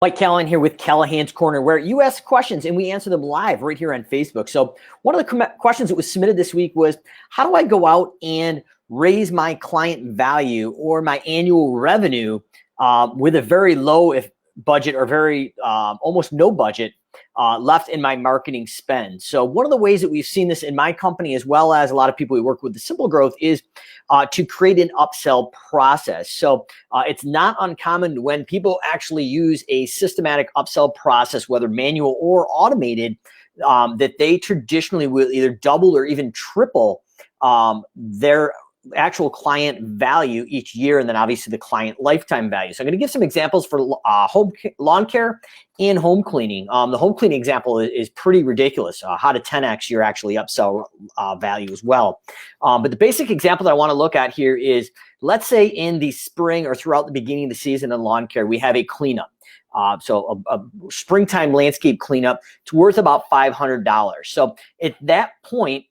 Mike Callahan here with Callahan's Corner, where you ask questions and we answer them live right here on Facebook. So one of the questions that was submitted this week was, how do I go out and raise my client value or my annual revenue with a very low budget or very almost no budget left in my marketing spend? So one of the ways that we've seen this in my company, as well as a lot of people we work with, the SimpleGrowth, is to create an upsell process. So it's not uncommon when people actually use a systematic upsell process, whether manual or automated, that they traditionally will either double or even triple their actual client value each year, and then obviously the client lifetime value. So I'm going to give some examples for lawn care and home cleaning. The home cleaning example is pretty ridiculous. How to 10x your actually upsell value as well. But the basic example that I want to look at here is, let's say in the spring or throughout the beginning of the season in lawn care, we have a cleanup. So a springtime landscape cleanup. It's worth about $500. So at that point,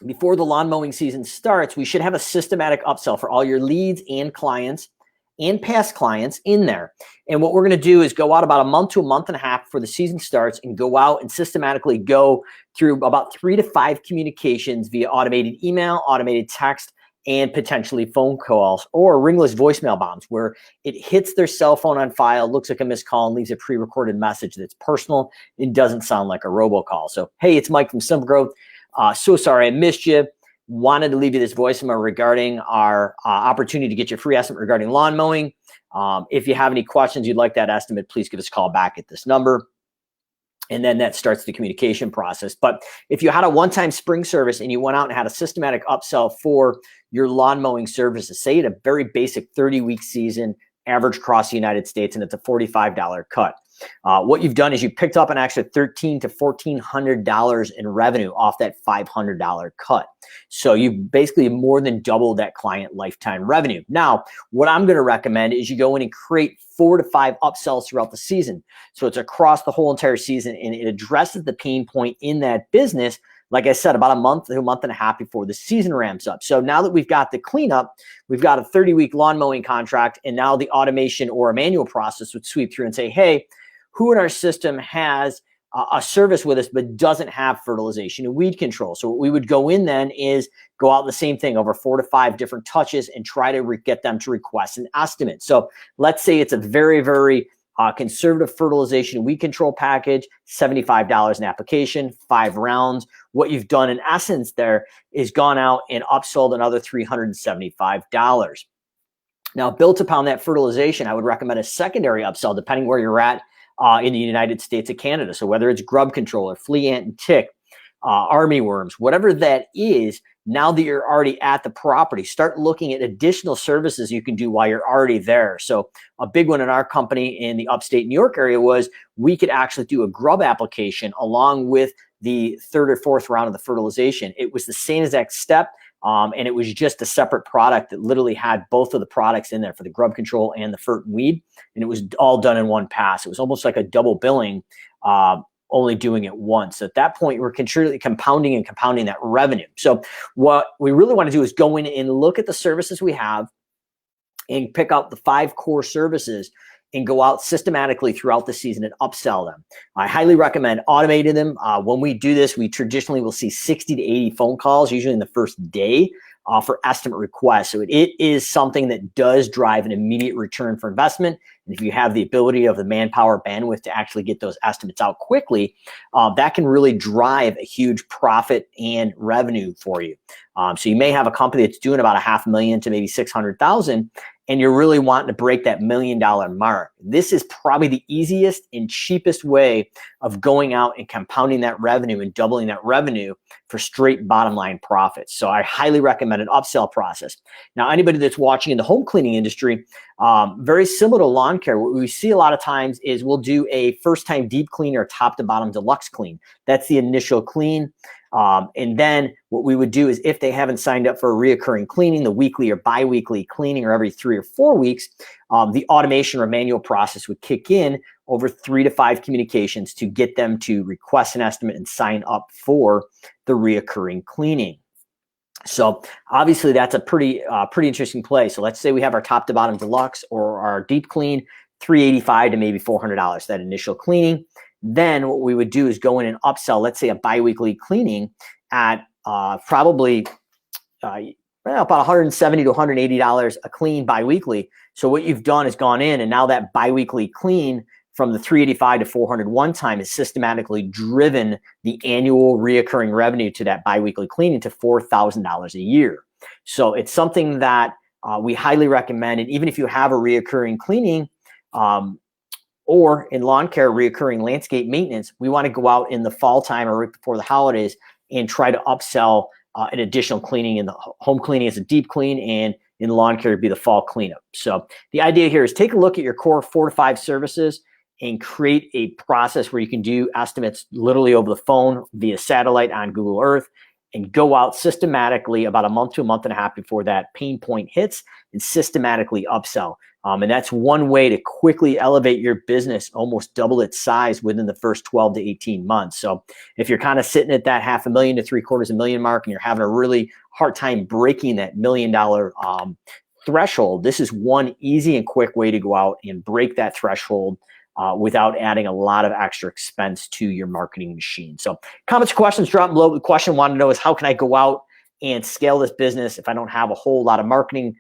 before the lawn mowing season starts, we should have a systematic upsell for all your leads and clients and past clients in there. And what we're going to do is go out about a month to a month and a half before the season starts and go out and systematically go through about 3 to 5 communications via automated email, automated text, and potentially phone calls or ringless voicemail bombs, where it hits their cell phone on file, looks like a missed call, and leaves a pre-recorded message that's personal and doesn't sound like a robocall. So, hey, it's Mike from SimpleGrowth. So sorry I missed you. Wanted to leave you this voicemail regarding our opportunity to get your free estimate regarding lawn mowing. If you have any questions, you'd like that estimate, please give us a call back at this number. And then that starts the communication process. But if you had a one-time spring service and you went out and had a systematic upsell for your lawn mowing services, say at a very basic 30-week season, average across the United States, and it's a $45 cut. What you've done is you picked up an extra $1,300 to $1,400 in revenue off that $500 cut. So you basically more than doubled that client lifetime revenue. Now, what I'm going to recommend is you go in and create 4 to 5 upsells throughout the season. So it's across the whole entire season, and it addresses the pain point in that business, like I said, about a month to a month and a half before the season ramps up. So now that we've got the cleanup, we've got a 30-week lawn mowing contract, and now the automation or a manual process would sweep through and say, hey, who in our system has a service with us but doesn't have fertilization and weed control? So what we would go in then is go out the same thing over 4 to 5 different touches and try to get them to request an estimate. So let's say it's a very, very conservative fertilization weed control package, $75 an application, 5 rounds. What you've done in essence there is gone out and upsold another $375. Now, built upon that fertilization, I would recommend a secondary upsell depending where you're at in the United States or Canada. So whether it's grub control or flea, ant, and tick, army worms, whatever that is, now that you're already at the property, start looking at additional services you can do while you're already there. So a big one in our company in the upstate New York area was we could actually do a grub application along with the 3rd or 4th round of the fertilization. It was the same exact step. And it was just a separate product that literally had both of the products in there for the grub control and the fert and weed. And it was all done in one pass. It was almost like a double billing, only doing it once. At that point, we're continually compounding that revenue. So what we really want to do is go in and look at the services we have and pick out the 5 core services and go out systematically throughout the season and upsell them. I highly recommend automating them. When we do this, we traditionally will see 60 to 80 phone calls, usually in the first day, for estimate requests. So it is something that does drive an immediate return for investment. And if you have the ability of the manpower bandwidth to actually get those estimates out quickly, that can really drive a huge profit and revenue for you. So you may have a company that's doing about $500,000 to maybe $600,000, and you're really wanting to break that $1 million mark. This is probably the easiest and cheapest way of going out and compounding that revenue and doubling that revenue for straight bottom line profits. So I highly recommend an upsell process. Now, anybody that's watching in the home cleaning industry, very similar to lawn care, what we see a lot of times is we'll do a first time deep clean or top to bottom deluxe clean. That's the initial clean. And then what we would do is if they haven't signed up for a reoccurring cleaning, the weekly or bi-weekly cleaning or every 3 or 4 weeks, the automation or manual process would kick in over 3 to 5 communications to get them to request an estimate and sign up for the reoccurring cleaning. So obviously that's a pretty interesting play. So let's say we have our top to bottom deluxe or our deep clean $385 to maybe $400, that initial cleaning. Then what we would do is go in and upsell, let's say a biweekly cleaning at probably about $170 to $180 a clean biweekly. So what you've done is gone in, and now that biweekly clean from the $385 to $400 one time is systematically driven the annual reoccurring revenue to that biweekly cleaning to $4,000 a year. So it's something that we highly recommend. And even if you have a reoccurring cleaning, or in lawn care, reoccurring landscape maintenance, we want to go out in the fall time or right before the holidays and try to upsell an additional cleaning. In the home cleaning is a deep clean, and in lawn care would be the fall cleanup. So the idea here is take a look at your core 4 to 5 services and create a process where you can do estimates literally over the phone via satellite on Google Earth, and go out systematically about a month to a month and a half before that pain point hits and systematically upsell. And that's one way to quickly elevate your business, almost double its size within the first 12 to 18 months. So if you're kind of sitting at that $500,000 to $750,000 mark and you're having a really hard time breaking that $1 million threshold, this is one easy and quick way to go out and break that threshold without adding a lot of extra expense to your marketing machine. So comments, questions, drop below. The question I want to know is, how can I go out and scale this business if I don't have a whole lot of marketing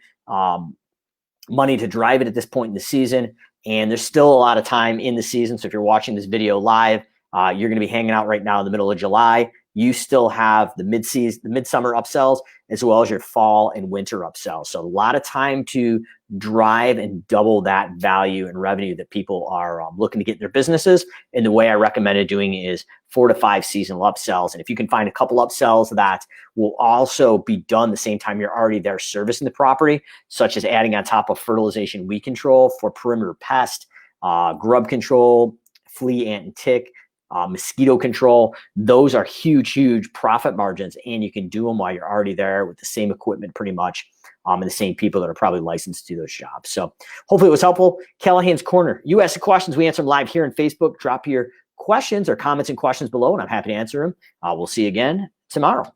money to drive it at this point in the season? And there's still a lot of time in the season. So if you're watching this video live, you're going to be hanging out right now in the middle of July. You still have the mid-season, the midsummer upsells, as well as your fall and winter upsells. So a lot of time to drive and double that value and revenue that people are looking to get in their businesses. And the way I recommended doing it is 4 to 5 seasonal upsells. And if you can find a couple upsells that will also be done the same time you're already there servicing the property, such as adding on top of fertilization weed control for perimeter pest, grub control, flea, ant, and tick, mosquito control, those are huge, huge profit margins, and you can do them while you're already there with the same equipment pretty much, and the same people that are probably licensed to do those jobs. So hopefully it was helpful. Callahan's Corner. You ask the questions, we answer them live here on Facebook. Drop your questions or comments and questions below, and I'm happy to answer them. We'll see you again tomorrow.